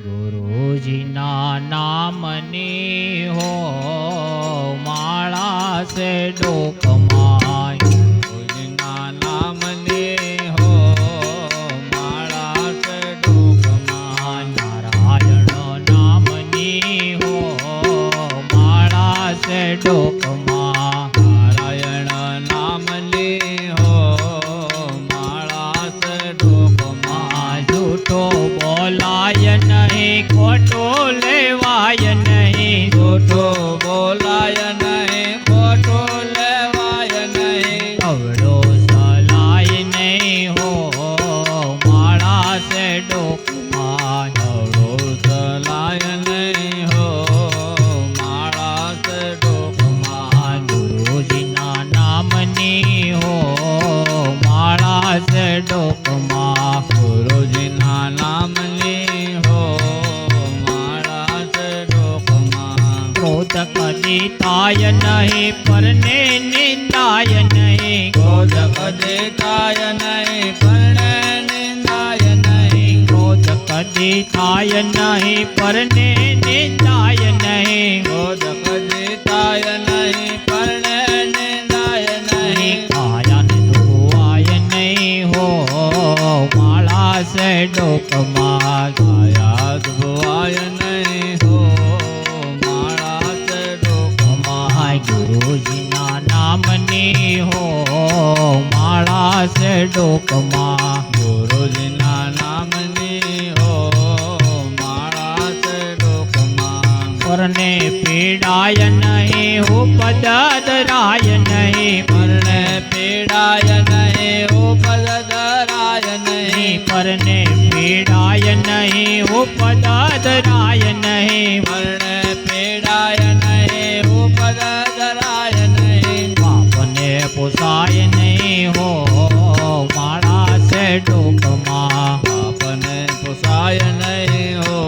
ગુરુજીના નામની હો માળા સે ડોકમાય, ગુરુજીના નામની હો માળા સે ડોકમાય, નારાયણ નામની હો માળા સે ડોકમા, નારાયણ નામની હો માળા સે ડોકમાય, જૂઠો બોલાય નહીં, ખોટો લેવાય નહીં, જૂઠો બોલાય નહીં, ખોટો લેવાય નહીં, અવળો સલાય નહીં હો માળા સે ડોકમાં, અવળો સલાય નહીં હો માળા સે ડોકમાય, ગુરુજીના નામની હો માળા સે ડોકમાં, ગુરુજીના નામની હો માળા સે ડોકમાય, ક્રોધ કદી થાય નહીં, પરને નિંદાય નહીં, ક્રોધ કદી થાય નહીં, પરણે નિંદાય નહીં, ક્રોધ કદી થાય નહીં, પરને નિંદાય નહીં, ક્રોધ કદી થાય નહીં, પરણે નિંદાય નહીં, કાયાને ધોવાય નહીં હો માળા સે ડોકમાં, કાયા ધોવાય નહીં હો માળા સે ડોકમાય, ગુરુજીના નામની હો માળા સે ડોકમાં, ગુરુજીના નામની હો માળા સે ડોકમાય, પરને પીડાય નહીં, ઉપદ ધરાય નહીં, પરણે પીડાય નહીં, ઉપદ ધરાય નહીં, પરને પીડાય નહીં, ઉપદ ધરાય નહીં, પરણે પીડાય નહીં, ઉપદ ધરાય નહીં, પાપને પોસાય નહીં હો માળા સે ડોકમાં, આપને પોસાય નહીં હો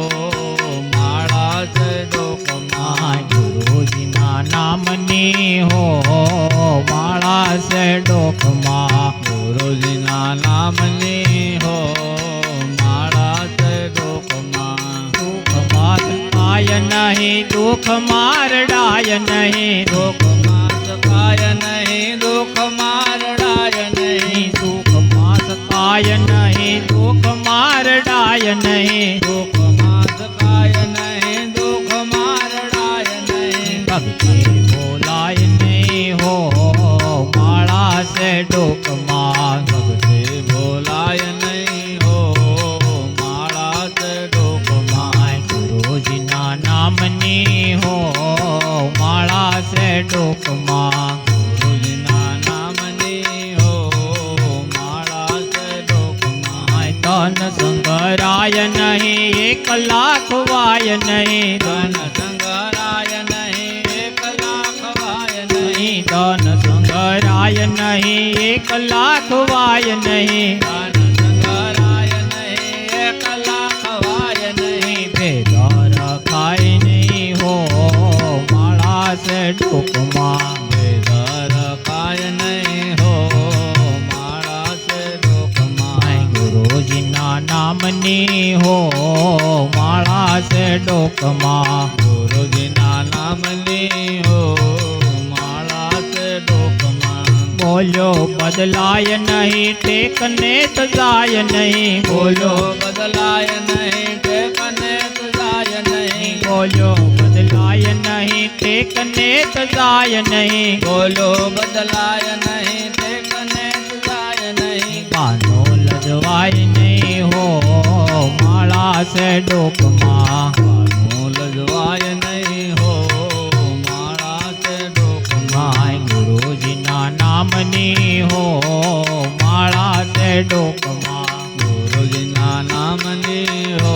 માળા સે ડોકમાય, ગુરુજીના નામની હો માળા સે ડોકમાં, ગુરુજીના નામની હો માળા સે ડોકમાય, સુખમાં સકાય નહીં, દુઃખ મારડાય નહીં, દુઃખમાં સકાય નહીં, દુઃખ મારડાય નહીં, સુખમાં સકાય નહીં, દુઃખ મારડાય નહીં, દુઃખમાં સકાય નહીં, દુઃખ મારડાય નહીં, ભક્તિ બોલાય નહીં હો માળા સે ડોકમાં, ભક્તિ બોલાય નહીં હો માળા સે ડોકમાય, ગુરુજીના નામની હો માળા સે ડોકમાં, ગુરુજીના નામની હો માળા સે ડોકમાય, તન સંગરાય નહીં, એક લાખ વાય નહીં, ધન સંગરાય નહીં, એક લાખ વાય નહીં, ધન સંગરાય નહીં, એક લાખ વાય નહીં, ધન સંગરાય નહીં, એક લાખ વાય નહીં, ભેગા રખાય નહીં હો માળા સે ડોકમાં, ભેગા રખાય નહીં હો માળા સે ડોકમાય, ગુરુજીના નામની હો માળા સે ડોકમાં, ગુરુજીના નામની હો માળા સે ડોકમાય, બોલ્યો બદલાય નહીં, ટેકને તજાય નહીં, બોલો બદલાય નહીં, ટેકને તજાય નહીં, બોલ્યો બદલાય નહીં, ટેકને તજાય નહીં, બોલો બદલાય નહીં, ટેકને તજાય નહીં, કાનો લજવાય નહીં હો માળા સે ડોકમાં, કાનો લજવાય નહીં હો માળા સે ડોકમાય, ગુરુજીના નામની હો માળા સે ડોકમાં, ગુરુજીના નામની હો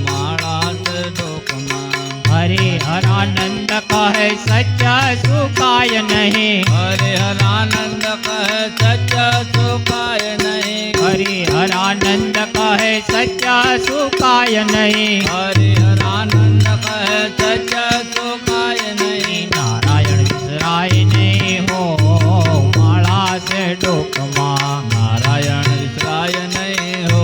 માળા સે ડોકમાય, હરિહરાનંદ કહે સચ્ચ સુખાય નહીં, હરિહરાનંદ કહે સચ્ચ સુખાય નહીં, હરિહરાનંદ કહે સચ્ચ સુખાય નહીં, હરિહરાનંદ કહે સચ્ચ સુખાય નહીં, નારાયણ વિસરાય નહીં હો માળા સે ડોકમાં, નારાયણ વિસરાય નહીં હો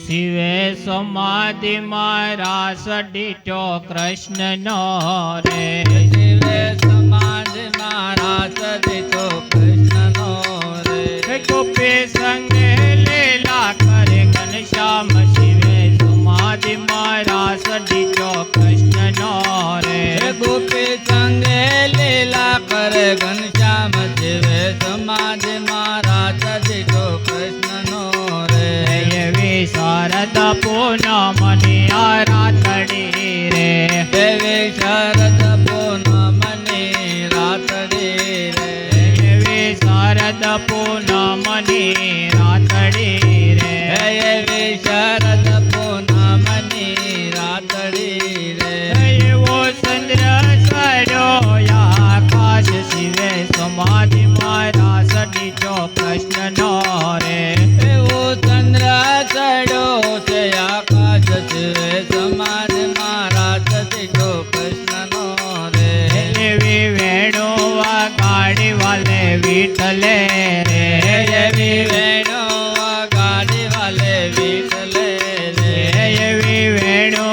શિવે સમાધિ મારા સડીટો કૃષ્ણનો રે શિવે સમાધિ મારા સદીઠો કૃષ્ણનો રે ગોપી સંગે લીલા કરે ઘનશ્યામ શિવે સમાધિ મારા સડીટો કૃષ્ણનો રે ગોપી સંગે લીલા કરે ઘનશ્યામ શિવે સમાધિ મારા સદીઠો કૃષ્ણનો રે એવી શારદા પૂનમની આરાતડી રે એવી શરદ પૂનમની રાતડી રે એવી શારદા પૂનમની રાતડી રે એવી શરદ પૂનમની રાતડી રે એવો ચંદ્ર સડ્યો આકાશ શિવે સમાધિ મારા સડીટો કૃષ્ણનો રે એવો ચંદ્ર ચડ્યો છે આકાશ શિવે સમાધિ મારા સદીઠો કૃષ્ણનો રે એવી વેણુ ગાડી વાલે વિઠલે રે એવી વેણો ગાડી વાલે વિઠલે રે એવી વેણુ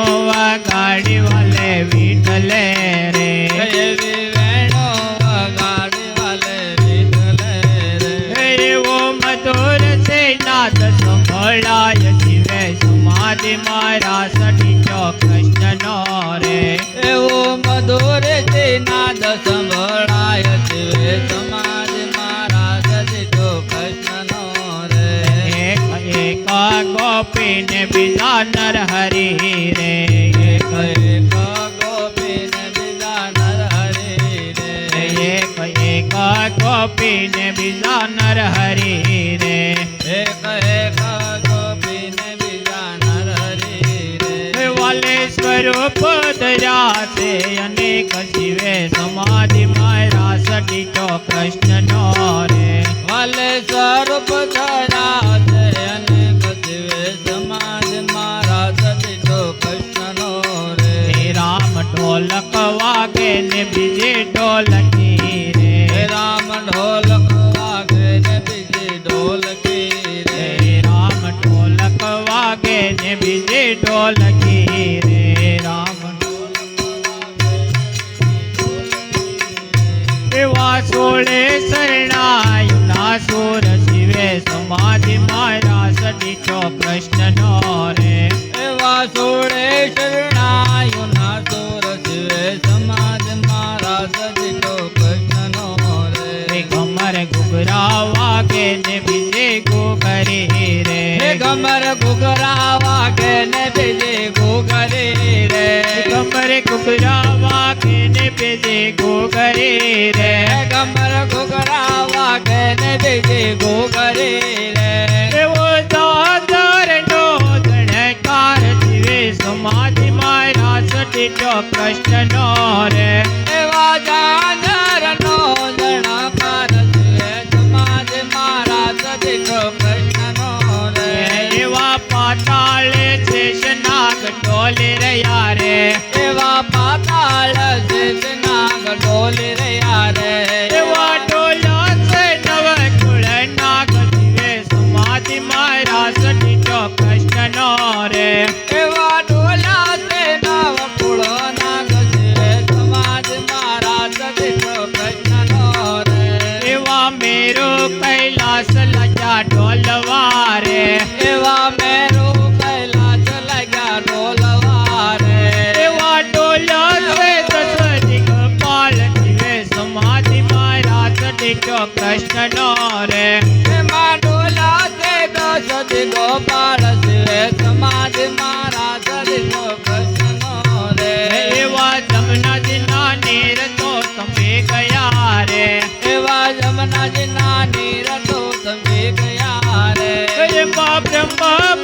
ગાડી વાલે વિઠલે રે એવી વેણો ગાડી વાલે વિઠલે રે એવો મધુર છે નાદ સંભળાય શિવે સમાધિ મારા સડીટો કૃષ્ણનો રે એવો મધુર છે નાદ સંભળાય શિવે સમાધિ મારા સદીઠો કૃષ્ણનો રે એક એક ગોપીને બીજા નર હરી રે એક એક ગોપીને બીજા નર હરી રે એક એક ગોપીને બીજા નર હરી રે એક એક ગોપીને બીજા નર હરી રે વાલે સ્વરૂપ ધર્યા છે અનેક શિવે સમાધિ મારા સડીટો કૃષ્ણનો રે વાલે સ્વરૂપ ધરા છે અનેક શિવે સમાધિ મારા સદીઠો કૃષ્ણનો રે હે રામ ઢોલક વાગે ને બીજે ઢોલકી રે હે રામ ઢોલક વાગે ને બીજી ઢોલકી રે હે રામ ઢોલક વાગે ને બીજે ઢોલકી રે રામ એવા સોળે શરણાયુના સુર શિવે સમાધિ મારા સડીઠો કૃષ્ણનો રે એવા સોળે શરણાયુના સુર શિવે સમાધિ મારા સદીઠો કૃષ્ણનો રે હે ઘમર ઘુઘરા વાગે ને બીજે ઘોઘરી રે હે ગમર ઘુઘરા વાગે ને બીજે ઘોઘરી રે ઘમર ઘુઘરા વાગે ને બીજે ઘોઘરી રે હે ગમર ઘુઘરા વાગે ને બીજે ઘોઘરી રે એવો દાદર નો ધણકાર શિવે સમાધિ મારા સડીટો કૃષ્ણનો રે એવા જાનરનો જણકાર શિવે સમાધિ મારા સદીઠો કૃષ્ણનો રે એવા પાતાળે શેષનાગ ડોલી રહ્યા રે એવા પાતાળ શેષનાગ ડોલી રહ્યા રે એવા ડોલા છે નવ કુળ નાગ શિવે સમાધિ મારા સડીટો કૃષ્ણનો રે એવા ડોલા છે નવ કુળ નાગ શિવે સમાધિ મારા સદીઠો કૃષ્ણનો રે એવા મેરો કૈલાસ લજા ઢોલવા રે એવા મેરો કૈલાસ લગ્યા ડોલવા રે એવા ડોલા છે દસ દિગપાલ શિવે સમાધિ મારા સડીટો કૃષ્ણનો રે એમાં ડોલા છે દસ દિગોપાળ શિવે સમાધિ મારા સદીઠો કૃષ્ણનો રે એવા જમનાજીના નીર તો તમે ગયા રે એવા જમનાજીના નીર તો તમે ગયા રે એમાં બ્રહ્મ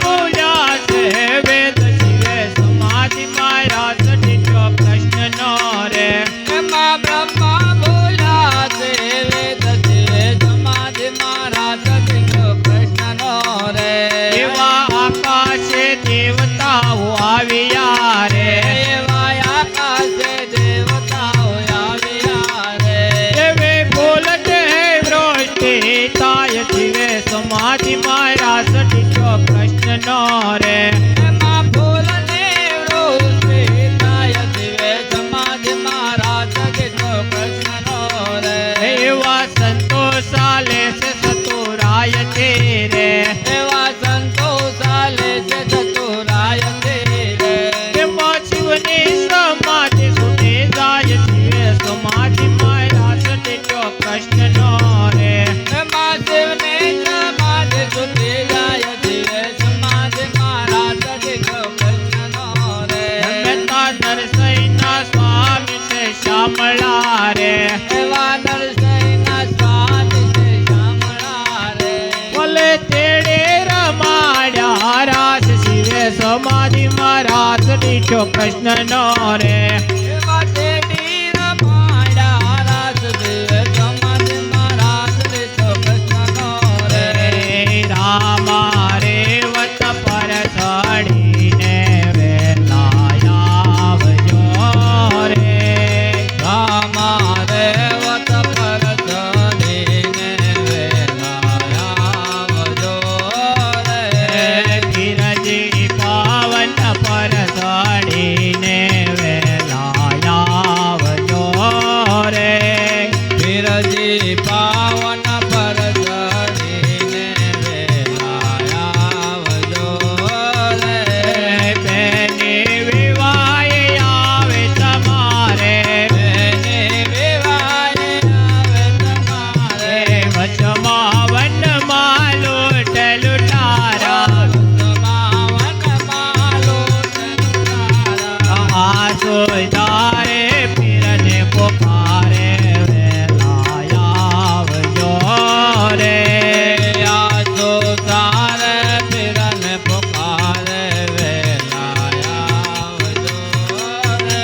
પૂજા છે વેદ શિવે સમાધિ મારા સડીટો કૃષ્ણનો રે એમાં બ્રહ્મા બોલા છે વેદ શિવે સમાધિ મારા સદીઠો કૃષ્ણનો રે એવા આકાશે દેવતાઓ આવ્યા રે એવા આકાશે દેવતાઓ આવ્યા રે એવે બોલતે વૃષ્ટિ થાય શિવે સમાધિ મારા સડીટો કૃષ્ણનો કૃષ્ણનો રે એમાં ફૂલને વૃષ્ટિ થાય જીવે સમાધિમાં રાસ દીઠો કૃષ્ણનો રે એવા સંતો ચાલે છે સતુરાય છે રે એવા સંતો ચાલે છે ચતુરાય છે રે એમાં શિવની સમાધિ છૂટી જાય જીવે સમાધિમાં રાસ દીઠો કૃષ્ણનો રે એમાં શિવને સમાધિ છૂટી જાય જીવે સમાધિમાં રાસ દીઠો કૃષ્ણનો રે મહેતા નરસૈના સ્વામી છે શ્યામળા રે એવા નરસિંહના સ્વામી છે શામળા રે ભલે તેડે રમાડ્યા રાસ શિવે સમાધિમાં રાસ દીઠો કૃષ્ણનો રે એવા તેડી રમાડ્યા રાસ જીવે સમાધિમાં રાસ દીઠો કૃષ્ણનો રે રામા રે વત પર ચડીને વેલા આવજો રે રામા રે વત પર ચડીને વેલા આવજો રે ધીરજી પાવન પર ચડીને વેલા આવજો રે બિરજી પાવન પર ચડીને વેલા આવજો રે બેની વિવાય આવે તમારે બેને વિવાહે આવે તમારે વચમાં વનમાં લૂંટ લૂંટારા સમાવનમાં લોટ લુટારા આસો તારે પીરને પોકારે વેલા આવજો રે આસો તારે પીરને પુકારે વેલા આવજો રે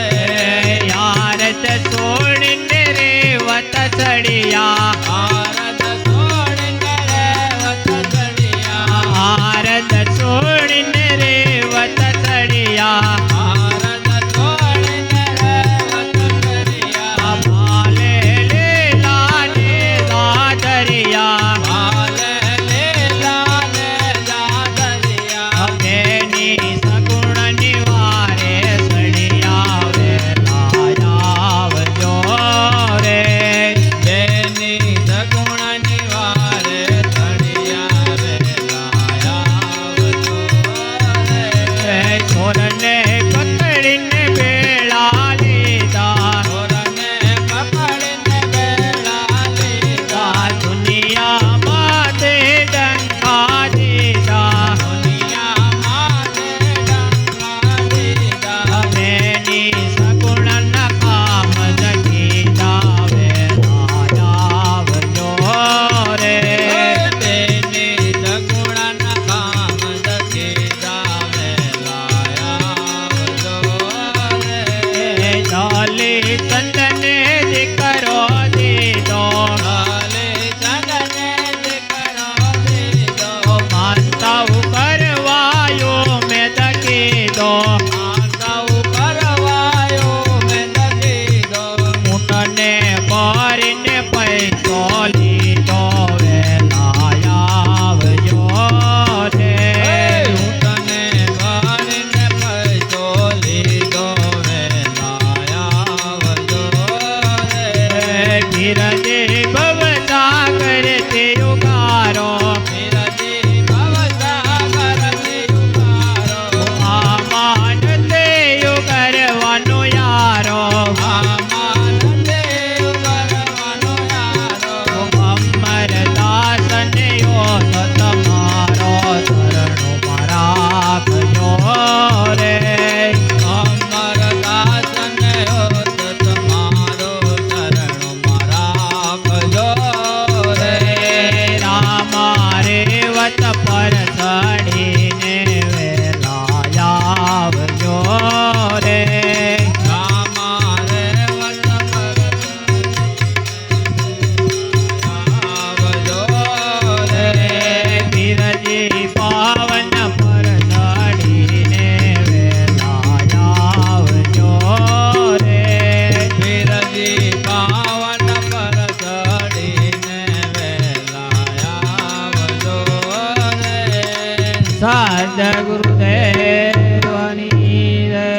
યાર તે છોડીને રે વત ચડિયા ભારત છોડીને રે વત ચડિયા ભારત છોડીને રે વત ચડિયા ભારત છોડીને રે વત ચડિયા ભાલે લીલા ને દાદરિયા ભાલે લીલા ને દાદરિયા બેની સગુણ નિવારે સડિયા વેલા આવજો રે બેની સગુણ નિવારે ચડિયા વેલા આવજો રે છોરને પકડીને બેળા લીધા છોરને પકડીને બેડા લીધા દુનિયામાં તે ડંકા દીધા દુનિયામાં તે ડંકા દીધા બેની સગુણ કામ કીધા વેલા આવજો રે તેની સગુણ કામ દકીધા વેલા સદગુરુદેવની જય.